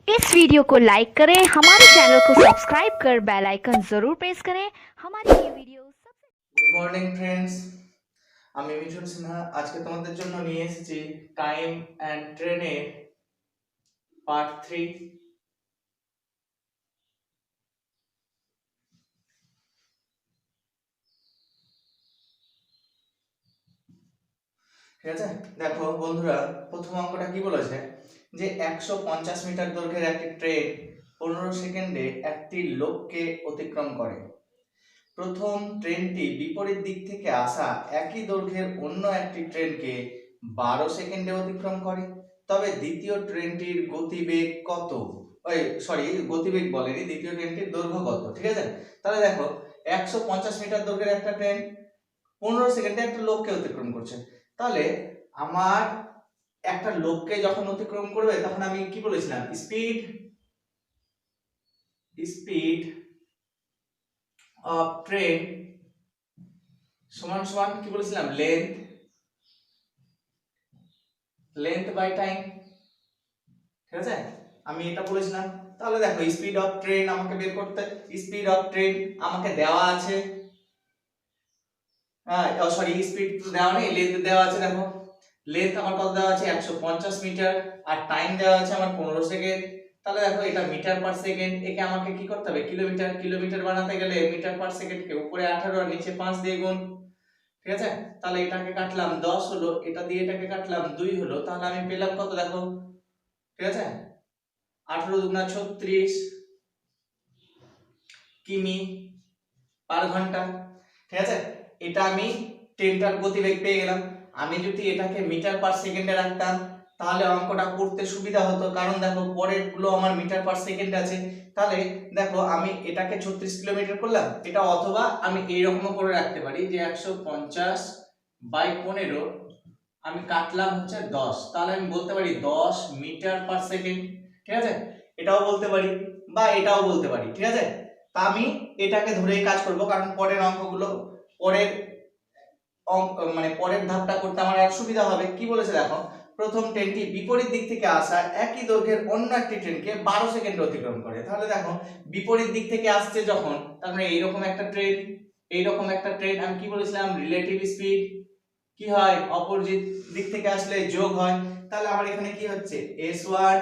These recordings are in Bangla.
इस वीडियो को लाइक करें, हमारे चैनल को सब्सक्राइब कर बेल आइकन जरूर प्रेस करें। हमारी ये वीडियो सबसे गुड मॉर्निंग फ्रेंड्स, আমি মিঠুন সিনহা আজকে তোমাদের জন্য নিয়ে এসেছি টাইম অ্যান্ড ট্রেনের পার্ট 3। ঠিক আছে, দেখো বন্ধুরা, প্রথম অঙ্কটা কি বলেছে যে 150 মিটার দৈর্ঘ্যের একটি ট্রেন 15 সেকেন্ডে একটি লোককে অতিক্রম করে। প্রথম ট্রেনটি বিপরীত দিক থেকে আসা একই দৈর্ঘ্যের অন্য একটি ট্রেনকে 12 সেকেন্ডে অতিক্রম করে, তবে দ্বিতীয় ট্রেনটির গতিবেগ কত? গতিবেগ বলেনি, দ্বিতীয় ট্রেনটির দৈর্ঘ্য কত। ঠিক আছে, তাহলে দেখো 150 মিটার দৈর্ঘ্যের একটা ট্রেন 15 সেকেন্ডে একটা লোককে অতিক্রম করছে। তাহলে আমার একটা লোককে যখন অতিক্রম করবে তখন আমি কি বলেছিলাম, স্পিড স্পিড অফ ট্রেন সমান সমান কি বলেছিলাম, লেন্থ বাই টাইম। ঠিক আছে, আমি এটা বলেছিলাম। তাহলে দেখো স্পিড অফ ট্রেন আমাকে বের করতে, স্পিড অফ ট্রেন আমাকে দেওয়া আছে, হ্যাঁ স্পিড দেওয়া নেই, লেন্থ দেওয়া আছে। দেখো লেন্থ আমার কত দেওয়া আছে, 150 মিটার, আর টাইম দেওয়া আছে আমার 15 সেকেন্ড। তাহলে দেখো এটা মিটার পার সেকেন্ড, একে আমাকে কি করতে হবে, কিলোমিটার। কিলোমিটার বানাতে গেলে মিটার পার সেকেন্ডকে উপরে 18 আর নিচে 5 দিয়ে গুণ। ঠিক আছে, তাহলে এটাকে কাটলাম 10 হলো, এটা দিয়ে এটাকে কাটলাম 2 হলো, তাহলে আমি পেলাম কত দেখো। ঠিক আছে, 18 দুগুণা 36 কিমি পার ঘন্টা। ঠিক আছে, এটা আমি ট্রেনটার গতিবেগ পেয়ে গেলাম। আমি যদি এটাকে মিটার পার সেকেন্ডে রাখতাম তাহলে অঙ্কটা করতে সুবিধা হতো, কারণ দেখো পরের গুলো আমার মিটার পার সেকেন্ড আছে। তাহলে দেখো আমি এটাকে 36 কিলোমিটার করলাম এটা, অথবা আমি এইরকম করে রাখতে পারি যে 150 বাই 15 আমি কাটলাম হচ্ছে 10, তাহলে আমি বলতে পারি 10 মিটার পার সেকেন্ড। ঠিক আছে, এটাও বলতে পারি বা এটাও বলতে পারি। ঠিক আছে, তা আমি এটাকে ধরেই কাজ করব, কারণ পরের অঙ্কগুলো পরের পরের ধাপটা করতে আমার আর সুবিধা হবে। কি বলেছে দেখো, প্রথম ট্রেনটি বিপরীত দিক থেকে আসা একই দৈর্ঘ্যের অন্য একটি ট্রেনকে 12 সেকেন্ডে অতিক্রম করে। তাহলে দেখো বিপরীত দিক থেকে আসছে যখন, তার মানে এইরকম একটা ট্রেন, আমি কি বলেছিলাম, রিলেটিভ স্পিড কি হয়, অপোজিট দিক থেকে আসলে যোগ হয়। তাহলে আমার এখানে কি হচ্ছে, s1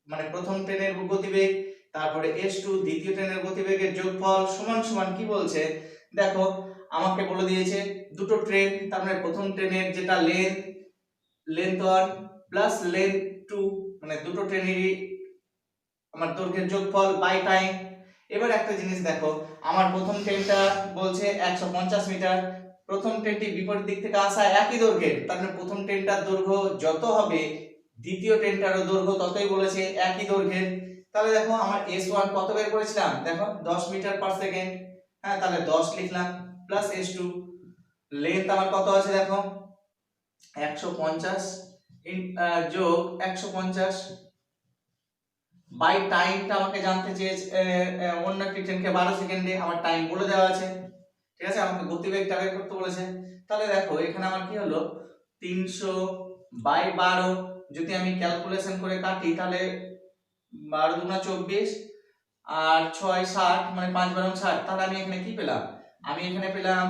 মানে প্রথম ট্রেনের গতিবেগ, তারপরে s2 দ্বিতীয় ট্রেনের গতিবেগের যোগফল সমান সমান কি বলছে দেখো, আমাকে বলে দিয়েছে দুটো ট্রেন, তার মানে প্রথম ট্রেনের যেটা লেন্থ 1 প্লাস লেন্থ 2, মানে দুটো ট্রেনেরই আমার দৈর্ঘ্যের যোগফল বাই টাইম। এবার একটা জিনিস দেখো, আমার প্রথম ট্রেনটা বলছে 150 মিটার, প্রথম ট্রেনটি বিপরীত দিক থেকে আসা একই দৈর্ঘ্যের, তার মানে প্রথম ট্রেনটার দৈর্ঘ্য যত হবে দ্বিতীয় ট্রেনটারও দৈর্ঘ্য ততই বলেছে একই দৈর্ঘ্যের। তাহলে দেখো আমার s1 কত বের করেছিলাম, দেখো 10 মিটার পার সেকেন্ড। হ্যাঁ, তাহলে 10 লিখলাম প্লাস s2, লেন্থ আমার কত আছে দেখো 150 যোগ 150 বাই টাইমটা আমাকে জানতে চেয়েছে, অন্য একটি ট্রেনকে 12 সেকেন্ডে, আমার টাইম বলে দেওয়া আছে। ঠিক আছে, আমাকে গতিবেগটা বের করতে বলেছে। তাহলে দেখো এখানে আমার কি হলো, 300 বাই 12, যদি আমি ক্যালকুলেশন করে কাটি তাহলে 12 দুগুণা 24 আর 6 60, মানে 5 12 60। তাহলে আমি এখানে কি পেলাম, আমি এখানে পেলাম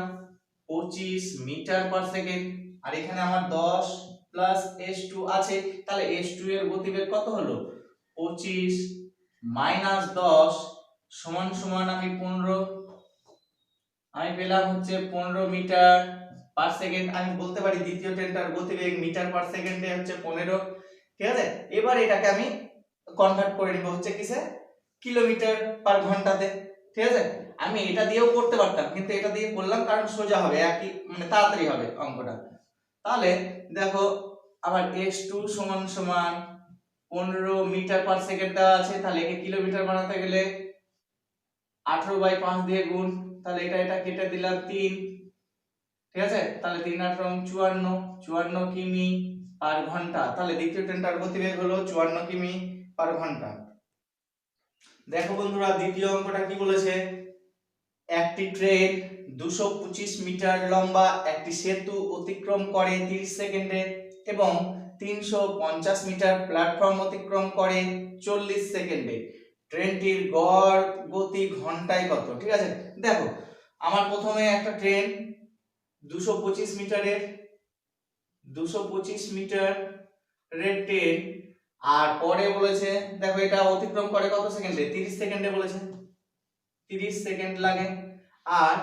25 মিটার পার সেকেন্ড, আর এখানে আমার 10 প্লাস s2 আছে। তাহলে s2 এর গতিবেগ কত হলো, 25 মাইনাস 10 সমান সমান আমি 15, আমি পেলাম হচ্ছে 15 মিটার পার সেকেন্ড। আমি বলতে পারি দ্বিতীয় ট্রেনটার গতিবেগ মিটার পার সেকেন্ডে হচ্ছে 15। ঠিক আছে, এবার এটাকে আমি কনভার্ট করে নিব হচ্ছে কিসে, কিলোমিটার পার ঘন্টাতে। ঠিক আছে, আমি এটা দিয়েও করতে পারতাম, কিন্তু এটা দিয়ে করলাম কারণ সোজা হবে, একই মানে তাড়াতাড়ি হবে অঙ্কটা। তাহলে দেখো আমার s2 সমান সমান 15 মিটার পার সেকেন্ড দেওয়া আছে, তাহলে একে কিলোমিটার বানাতে গেলে 18 বাই 5 দিয়ে গুণ, তাহলে এটা কেটে দিলাম 3। ঠিক আছে, তাহলে 3 8 54, 54 কিমি পার ঘন্টা। তাহলে দ্বিতীয় ট্রেনটার গতিবেগ হলো 54 কিমি পার ঘন্টা। দেখো বন্ধুরা, দ্বিতীয় অঙ্কটা কি বলেছে, একটি ট্রেন 225 মিটার লম্বা একটি সেতু অতিক্রম করে 30 সেকেন্ডে এবং 350 মিটার প্ল্যাটফর্ম অতিক্রম করে 40 সেকেন্ডে। ট্রেনটির গড় গতি ঘন্টায় কত? ঠিক আছে, দেখো আমার প্রথমে একটা ট্রেন 225 মিটারের ট্রেন, আর পরে বলেছে দেখো এটা অতিক্রম করে কত সেকেন্ডে? 30 সেকেন্ডে বলেছে, 30 সেকেন্ড লাগে। আর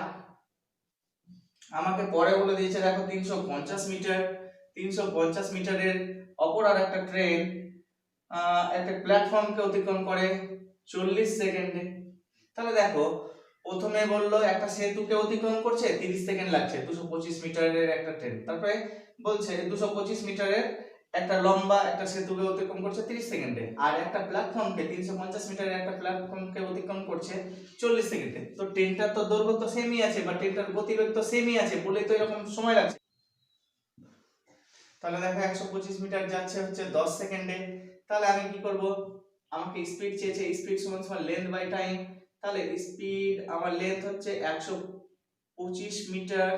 আমাকে পরে বলে দিয়েছে দেখো 350 মিটারের অপর আর একটা ট্রেন একটা প্ল্যাটফর্মকে অতিক্রম করে 40 সেকেন্ডে। তাহলে দেখো প্রথমে বললো একটা সেতুকে অতিক্রম করছে 30 সেকেন্ড লাগছে, 225 মিটারের একটা ট্রেন। তারপরে বলছে 225 মিটারের একটা লম্বা একটা সেতুকে অতিক্রম করছে 30 সেকেন্ডে, আর একটা প্ল্যাটফর্মকে 350 মিটারের একটা প্ল্যাটফর্মকে অতিক্রম করছে 40 সেকেন্ডে। তো ট্রেনটার তো দৈর্ঘ্য তো সেমই আছে বা ট্রেনটার গতিবেগ তো সেমই আছে, বলে তো এরকম সময় লাগছে। তাহলে দেখো 125 মিটার যাচ্ছে হচ্ছে 10 সেকেন্ডে। তাহলে আমি কি করব, আমাকে স্পিড চেয়েছে, স্পিড সমান লেন্থ বাই টাইম। তাহলে স্পিড আমার লেন্থ হচ্ছে 125 মিটার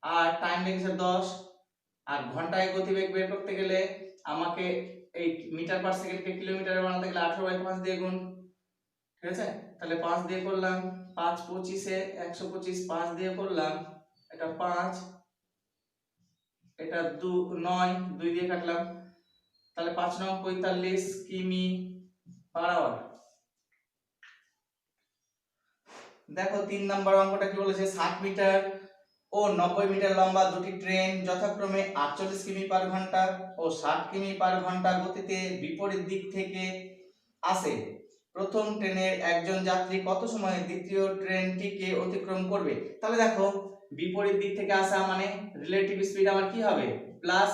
আর টাইম লেগেছে 10, আর ঘন্টায় গতিবেগ বের করতে গেলে আমাকে এই মিটার পার সেকেন্ডকে কিলোমিটারে বানাতে গেলে 18/5 দিয়ে গুণ। ঠিক আছে, তাহলে 5 দিয়ে করলাম, 5 25 এ 125, 5 দিয়ে করলাম, এটা 5, এটা 9, 2 দিয়ে কাটলাম, তাহলে 5 9 45 কিমি পার আওয়ার। দেখো 3 নাম্বার অঙ্কটা কি বলেছে, 60 মিটার ও 90 মিটার লম্বা দুটি ট্রেন যথাক্রমে 48 কিমি পার ঘন্টা ও 60 কিমি পার ঘন্টা গতিতে বিপরীত দিক থেকে আসে। প্রথম ট্রেনের একজন যাত্রী কত সময়ে দ্বিতীয় ট্রেনটিকে অতিক্রম করবে? তাহলে দেখো বিপরীত দিক থেকে আসা মানে রিলেটিভ স্পিড আমার কি হবে? প্লাস।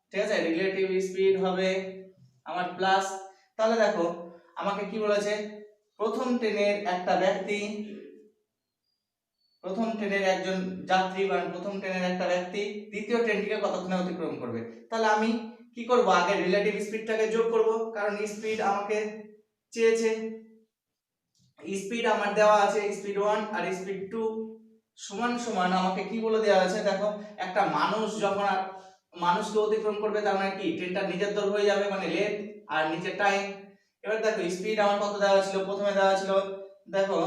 ঠিক আছে, রিলেটিভ স্পিড হবে আমার প্লাস। তাহলে দেখো আমাকে কি বলেছে, প্রথম ট্রেনের একজন যাত্রী বা প্রথম ট্রেনের একটা ব্যক্তি দ্বিতীয় ট্রেনটিকে কতক্ষণে অতিক্রম করবে। তাহলে আমি কি করব, আগে রিলেটিভ স্পিডটাকে যোগ করব, কারণ স্পিড আমাকে চেয়েছে, স্পিড আমার দেওয়া আছে স্পিড 1 আর স্পিড 2 সমান সমান আমাকে কি বলে দেওয়া আছে, দেখো একটা মানুষ যখন মানুষকে অতিক্রম করবে তার মানে কি ট্রেনটা নিজের দৈর্ঘ্য হয়ে যাবে মানে লেন্থ আর নিচে টাইম। এবার দেখো স্পিড আমার কত দেওয়া ছিল, প্রথমে দেওয়া ছিল দেখো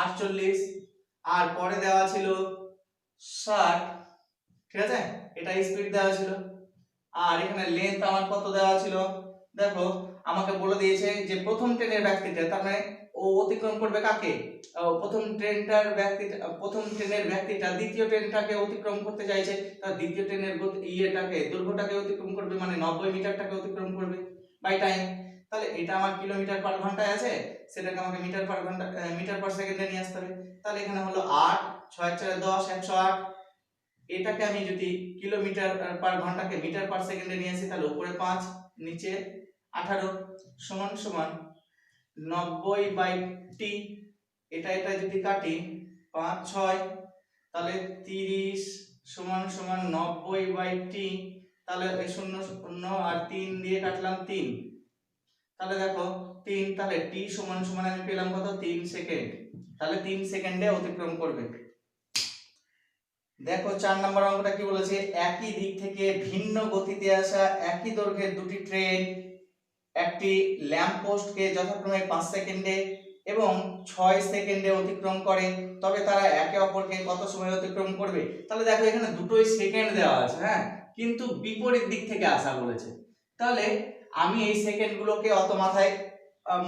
48 আর পরে দেওয়া ছিল 60। ঠিক আছে, এটা স্পিড দেওয়া ছিল। আর এখানে লেন্থ আমার কত দেওয়া ছিল, দেখো আমাকে বলে দিয়েছে যে প্রথম ট্রেনের ব্যক্তিটা, তার মানে ও অতিক্রম করবে কাকে, প্রথম ট্রেনের ব্যক্তিটা দ্বিতীয় ট্রেনটাকে অতিক্রম করতে চাইছে, তার দ্বিতীয় ট্রেনের দৈর্ঘ্যটাকে অতিক্রম করবে মানে 90 মিটারটাকে অতিক্রম করবে বাই টাইম। তাহলে এটা আমার কিলোমিটার পার ঘন্টায় আছে, সেটাকে আমাকে মিটার পার সেকেন্ডে নিয়ে আসতে হবে। তাহলে এখানে হলো 8 6 4 10 108। এটাকে আমি যদি কিলোমিটার পার ঘন্টাকে মিটার পার সেকেন্ডে নিয়ে আসি, তাহলে উপরে 5 নিচে 18 সমান সমান 90/t। এটা যদি কাটি 5 6, তাহলে 30 সমান সমান 90/t। তাহলে এই 0 0 আর 3 দিয়ে কাটলাম 3, তাহলে দেখো 3, তাহলে t সমান সমান আমি পেলাম কত, 3 সেকেন্ড। তাহলে 3 সেকেন্ডে অতিক্রম করবে। দেখো 4 নম্বর অঙ্কটা কি বলেছে, একই দিক থেকে ভিন্ন গতিতে আসা একই দৈর্ঘ্যের দুটি ট্রেন একটি ল্যাম্প পোস্টকে যথাক্রমে 5 সেকেন্ডে এবং 6 সেকেন্ডে অতিক্রম করে, তবে তারা একে অপরকে কত সময় অতিক্রম করবে? তাহলে দেখো এখানে দুটোই সেকেন্ড দেওয়া আছে, হ্যাঁ, কিন্তু বিপরীত দিক থেকে আসা বলেছে। তাহলে আমি এই সেকেন্ডগুলোকে অত মাথায়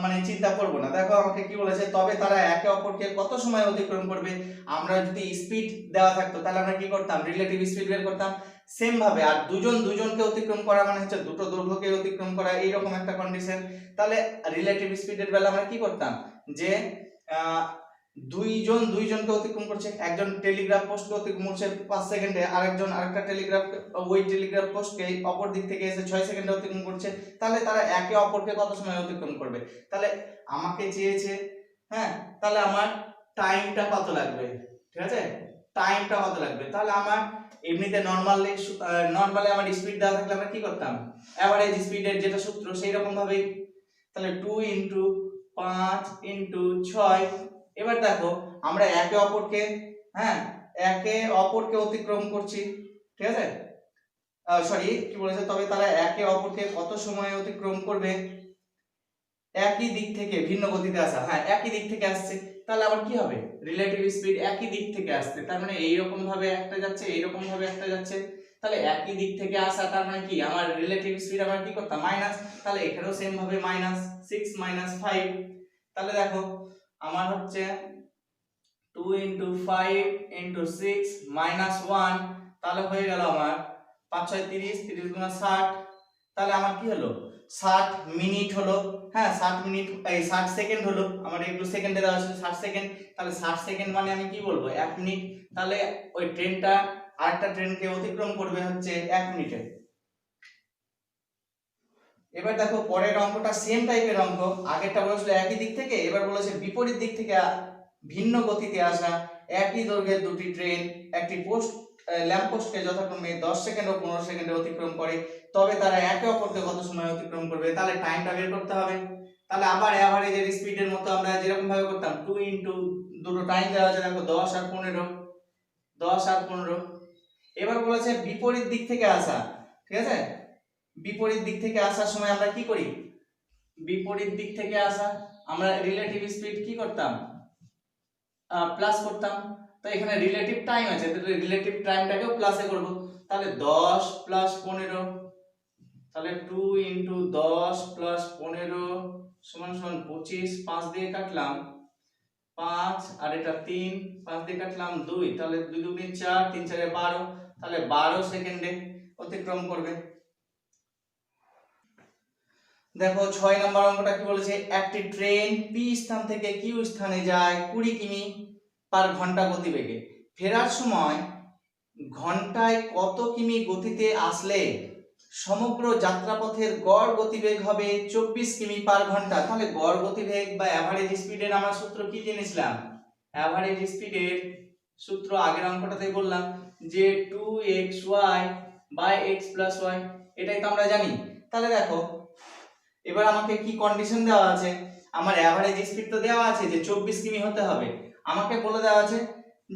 মানে চিন্তা করব না। দেখো আমাকে কি বলেছে, তবে তারা একে অপরকে কত সময় অতিক্রম করবে। আমরা যদি স্পিড দেওয়া থাকতো তাহলে আমরা কি করতাম, রিলেটিভ স্পিড বের করতাম সেম ভাবে। আর দুজনকে অতিক্রম করা মানে হচ্ছে দুটো দৈর্ঘ্যকে অতিক্রম করা, এইরকম একটা কন্ডিশন। তাহলে রিলেটিভ স্পিডের বেলা আমরা কি করতাম, যে দুইজনকে অতিক্রম করছে, একজন টেলিগ্রাফ পোস্টকে অতিক্রম করছে 5 সেকেন্ডে, আরেকটা টেলিগ্রাফ পোস্টকে অপর দিক থেকে এসে 6 সেকেন্ডে অতিক্রম করছে। তাহলে তারা একে অপরকে কত সময় অতিক্রম করবে? তাহলে আমাকে চেয়েছে, হ্যাঁ, তাহলে আমার টাইমটা কত লাগবে? ঠিক আছে, টাইমটা কত লাগবে? তাহলে আমার এমনিতে নরমালি আমার স্পিড দেওয়া থাকলে আমরা কি করতাম, এভারেজ স্পিডের যেটা সূত্র সেই রকম ভাবেই, তাহলে 2 * 5 * 6। এবার দেখো আমরা একে অপরকে অতিক্রম করছি। ঠিক আছে, সরি কি বলেছে, তবে তারা একে অপরকে কত সময় অতিক্রম করবে একই দিক থেকে ভিন্ন গতিতে আসা। হ্যাঁ, একই দিক থেকে আসছে, তাহলে আবার কি হবে, রিলেটিভ স্পিড একই দিক থেকে আসছে, তার মানে এইরকম ভাবে একটা যাচ্ছে, এইরকম ভাবে একটা যাচ্ছে, তাহলে একই দিক থেকে আসা, তার মানে কি আমার রিলেটিভ স্পিড আমার কি করতাম মাইনাস, তাহলে এখানেও সেম ভাবে মাইনাস 6 মাইনাস 5, তাহলে দেখো আমার হচ্ছে 2 ইনটু 5 ইনটু 6 মাইনাস 1, তাহলে হয়ে গেল আমার 5 6 30, 30 গুণা 60, তাহলে আমার কি হলো 60 মিনিট হলো। হ্যাঁ 60 মিনিট, এই 60 সেকেন্ড হলো, আমার এগুলো সেকেন্ডে দেওয়া আছে 60 সেকেন্ড, তাহলে 60 সেকেন্ড মানে আমি কি বলবো 1 মিনিট, তাহলে ওই ট্রেনটা আরেকটা ট্রেনকে অতিক্রম করবে হচ্ছে 1 মিনিটে। এবার দেখো পরের অঙ্কটা সেম টাইপের অঙ্ক, আগেরটা বলেছিল একই দিক থেকে, এবার বলেছে বিপরীত দিক থেকে ভিন্ন গতিতে আসা একই দৈর্ঘ্যের দুটি ট্রেন একটি ল্যাম্প পোস্টকে যথাক্রমে 10 সেকেন্ড ও 15 সেকেন্ডে অতিক্রম করে, তবে তারা একে অপরকে কত সময় অতিক্রম করবে, তাহলে টাইমটা বের করতে হবে। তাহলে আবার এভারেজের স্পিডের মতো আমরা যেরকম ভাবে করতাম 2 ইনটু দুটো টাইম দেওয়া আছে, দেখো 10 আর 15, 10 আর 15। এবার বলেছে বিপরীত দিক থেকে আসা, ঠিক আছে, বিপরীত দিক থেকে আসার সময় আমরা কি করি, বিপরীত দিক থেকে আসা আমরা রিলেটিভ স্পিড কি করতাম প্লাস করতাম, তো এখানে রিলেটিভ টাইম আছে, তাহলে রিলেটিভ টাইমটাকেও প্লাসে করব, তাহলে 10 প্লাস 15, তাহলে 2 ইনটু 10 প্লাস 15 সমান সমান 25, 5 দিয়ে কাটলাম 5 আর এটা 3, 5 দিয়ে কাটলাম 2, তাহলে 2 2 4, 3 4 12, তাহলে 12 সেকেন্ডে অতিক্রম করবে। দেখো 6 নম্বর অঙ্কটা কি বলেছে, একটি ট্রেন পি স্থান থেকে কিউ স্থানে যায় 20 কিমি পার ঘন্টা গতিবেগে, ফেরার সময় ঘন্টায় কত কিমি গতিতে আসলে সমগ্র যাত্রাপথের গড় গতিবেগ হবে 24 কিমি পার ঘন্টা। তাহলে গড় গতিবেগ বা এভারেজ স্পিডের আমরা সূত্র কি জেনেছিলাম, এভারেজ স্পিডের সূত্র আগের অঙ্কটাতে বললাম যে 2xy by x plus y, এটাই তো আমরা জানি। তাহলে দেখো এবার আমাকে কি কন্ডিশন দেওয়া আছে, আমার এভারেজ স্পিড তো দেওয়া আছে যে 24 কিমি হতে হবে, আমাকে বলে দেওয়া আছে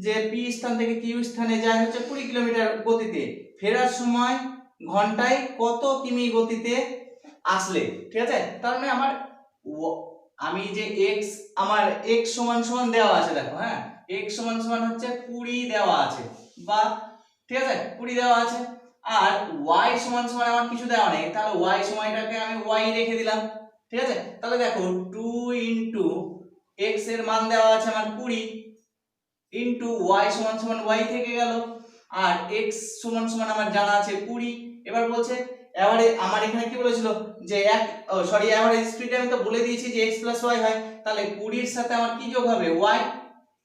যে পি স্থান থেকে কিউ স্থানে যায় হচ্ছে 20 কিলোমিটার গতিতে, ফেরার সময় ঘন্টায় কত কিমি গতিতে আসলে, ঠিক আছে, তার মানে আমার আমি যে x, আমার x সমান সমান দেওয়া আছে, দেখো হ্যাঁ x সমান সমান হচ্ছে 20 দেওয়া আছে, বা ঠিক আছে 20 দেওয়া আছে, আর y সমান সমান আমার কিছু দেওয়া নেই, তাহলে y সময়টাকে আমি y রেখে দিলাম, ঠিক আছে, তাহলে দেখো 2 ইনটু x এর মান দেওয়া আছে আমার 20 ইনটু y সমান সমান y থেকে গেল, আর x সমান সমান আমার জানা আছে 20। এবার বলছে এবারে আমার এখানে কি বলেছিল যে এভারেজ স্পিড আমি তো বলে দিয়েছি যে x প্লাস y হয়, তাহলে 20 এর সাথে আমার কি যোগ হবে y,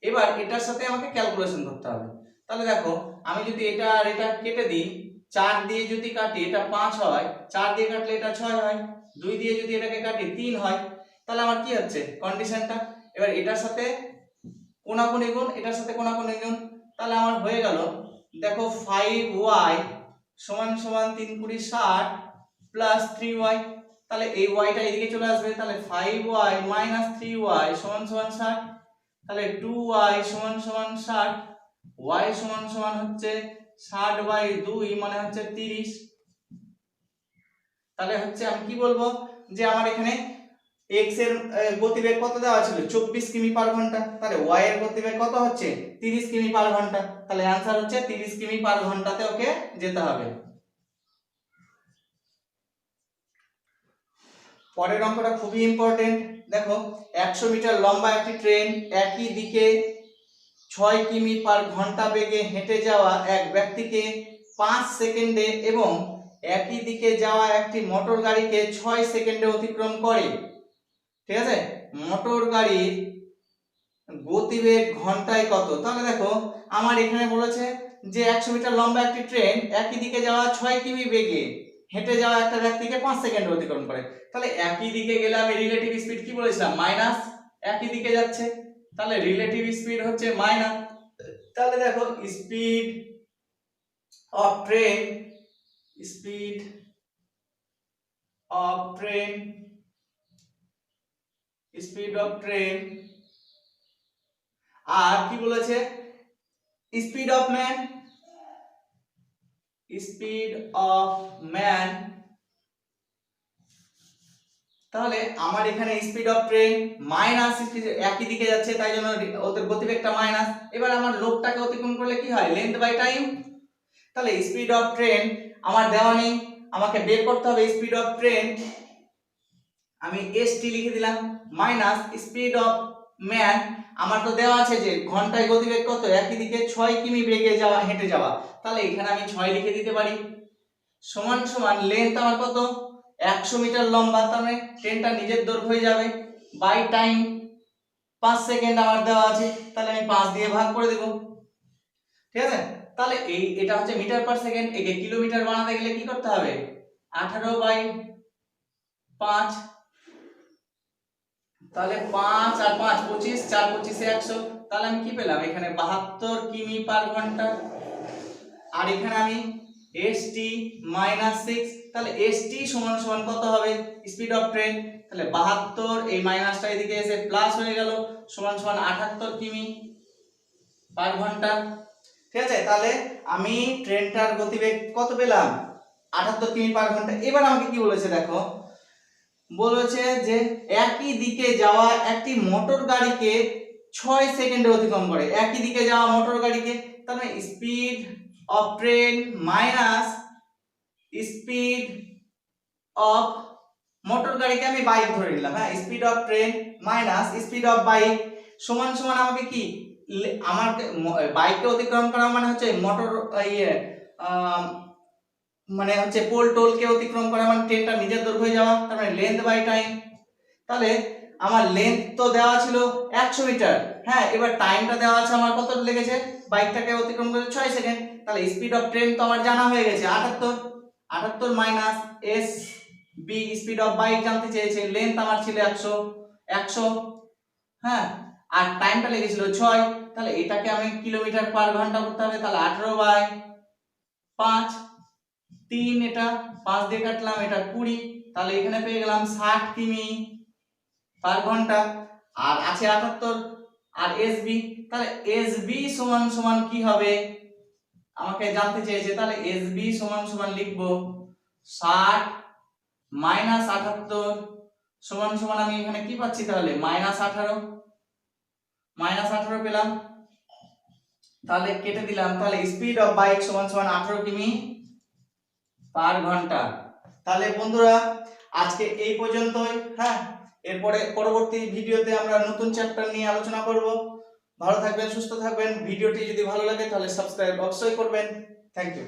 এবার এটার সাথে আমাকে ক্যালকুলেশন করতে হবে। তাহলে দেখো আমি যদি এটা আর এটা কেটে দিই, 4 দিয়ে যদি কাটি এটা 5 হয়, 4 দিয়ে কাটলে এটা 6 হয়, 2 দিয়ে যদি এটাকে কাটি 3 হয়, তাহলে আমার কি হচ্ছে কন্ডিশনটা, এবার এটার সাথে কোনাকুনি গুণ, এটার সাথে কোনাকুনি গুণ, তাহলে আমার হয়ে গেল দেখো 5y সমান সমান 3 20 60 প্লাস 3y, তাহলে এই yটা এদিকে চলে আসবে, তাহলে 5y মাইনাস 3y সমান সমান 60, তাহলে 2y সমান সমান 60, y সমান সমান হচ্ছে 60 বাই 2 মানে হচ্ছে 30। তাহলে হচ্ছে আমি কি বলবো যে আমার এখানে x এর গতিবেগ কত দেওয়া ছিল 24 কিমি পার ঘন্টা, তাহলে y এর গতিবেগ কত হচ্ছে 30 কিমি পার ঘন্টা, তাহলে आंसर হচ্ছে 30 কিমি পার ঘন্টাতে ওকে যেতে হবে। পরের অঙ্কটা খুবই ইম্পর্টেন্ট, দেখো 100 মিটার লম্বা একটি ট্রেন একই দিকে 6 কিমি পার ঘন্টা বেগে হেঁটে যাওয়া এক ব্যক্তিকে 5 সেকেন্ডে এবং একই দিকে যাওয়া একটি মোটর গাড়িকে 6 সেকেন্ডে অতিক্রম করে, ঠিক আছে, মোটর গাড়ির গতিবেগ ঘন্টায় কত, তাহলে দেখো আমার এখানে বলেছে যে 100 মিটার লম্বা একটি ট্রেন একই দিকে যাওয়া 6 কিমি বেগে হেঁটে যাওয়া একটা ব্যক্তিকে 5 সেকেন্ড অতিক্রম করে, তাহলে একই দিকে গেলে আমি রিলেটিভ স্পিড কি বলেছিলাম মাইনাস, একই দিকে যাচ্ছে তাহলে রিলেটিভ স্পিড হচ্ছে মাইনাস, তাহলে দেখো speed of train, speed of train, speed of train, আর কি বলেছে speed of man, speed of man, তাহলে আমার এখানে স্পিড অফ ট্রেন মাইনাস, একই দিকে যাচ্ছে তাই জন্য ওদের গতিবেগটা মাইনাস। এবার আমার লোকটাকে অতিক্রম করলে কি হয়, লেন্থ বাই টাইম। তাহলে স্পিড অফ ট্রেন আমার দেওয়া নেই, আমাকে বের করতে হবে স্পিড অফ ট্রেন। আমি st লিখে দিলাম মাইনাস স্পিড অফ ম্যান, আমার তো দেওয়া আছে যে ঘন্টায় গতিবেগ কত, একই দিকে 6 কিমি বেগে যাওয়া, হেঁটে যাওয়া, তাহলে এখানে আমি 6 লিখে দিতে পারি। সমান সমান লেন্থ আমার কত, 100 মিটার লম্বা, তার মানে ট্রেনটা নিজের দৈর্ঘ্য হয়ে যাবে, বাই টাইম 5 সেকেন্ড আমার দেওয়া আছে, তাহলে আমি 5 দিয়ে ভাগ করে দেব। ঠিক আছে, তাহলে এটা হচ্ছে মিটার পার সেকেন্ড, একে কিলোমিটার বানাতে গেলে কি করতে হবে, 18/5, তাহলে 5 আর 5 25, 4 25 100, তাহলে আমি কি পেলাম এখানে 72 কিমি পার ঘন্টা। আর এখানে আমি st -6, তাহলে st সমান সমান কত হবে, স্পিড অফ ট্রেন, তাহলে 72, এই মাইনাসটা এদিকে এসে প্লাস হয়ে গেল, সমান সমান 78 কিমি পার ঘন্টা। ঠিক আছে, তাহলে আমি ট্রেনটার গতিবেগ কত পেলাম, 78 কিমি পার ঘন্টা। এবার আমাকে কি বলেছে দেখো, বলেছে যে একই দিকে যাওয়া একটি মোটর গাড়িকে 6 সেকেন্ডে অতিক্রম করে, একই দিকে যাওয়া মোটর গাড়িকে, তার মানে speed of train minus speed of motor গাড়িকে আমি বাইক ধরে নিলাম, হ্যাঁ, speed of train minus speed of bike সমান সমান আমাকে কি, আমার বাইককে অতিক্রম করা মানে হচ্ছে মোটর মানে হচ্ছে পোল টোলকে অতিক্রম করা মানে ট্রেনটা নিজের দৈর্ঘ্য হয়ে যাওয়া, তার মানে লেন্থ বাই টাইম। তাহলে আমার লেন্থ তো দেওয়া ছিল 100 মিটার, হ্যাঁ, এবার টাইমটা দেওয়া আছে আমার কত লেগেছে, বাইকটাকে অতিক্রম করে 6 সেকেন্ড, তাহলে স্পিড অফ ট্রেন তো আমার জানা হয়ে গেছে 78 minus S B, speed of bike জানতে চেয়েছে, লেন্থ আমার ছিল 100, হ্যাঁ, আর টাইমটা লেগেছিল 6, তাহলে এটাকে আমি কিলোমিটার পার ঘন্টা করতে হবে, তাহলে 18/5, 3, এটা 5 দিয়ে কাটলাম, এটা 20, তাহলে এখানে পেয়ে গেলাম 60 কিমি পার ঘন্টা। আর আছে 78 আর এসবি, তাহলে এসবি সমান সমান কি হবে আমাকে জানতে চেয়েছে, তাহলে এসবি সমান সমান লিখব 60 মাইনাস 78 সমান সমান, আমি এখানে কি পাচ্ছি তাহলে -18 পেলাম, তাহলে কেটে দিলাম, তাহলে স্পিড অফ বাইক সমান সমান 18 কিমি পার ঘন্টা। তাহলে বন্ধুরা আজকে এই পর্যন্তই, হ্যাঁ, এরপরে পরবর্তী ভিডিওতে আমরা নতুন চ্যাপ্টার নিয়ে আলোচনা করব। ভালো থাকবেন, সুস্থ থাকবেন, ভিডিওটি যদি ভালো লাগে তাহলে সাবস্ক্রাইব অবশ্যই করবেন। Thank you.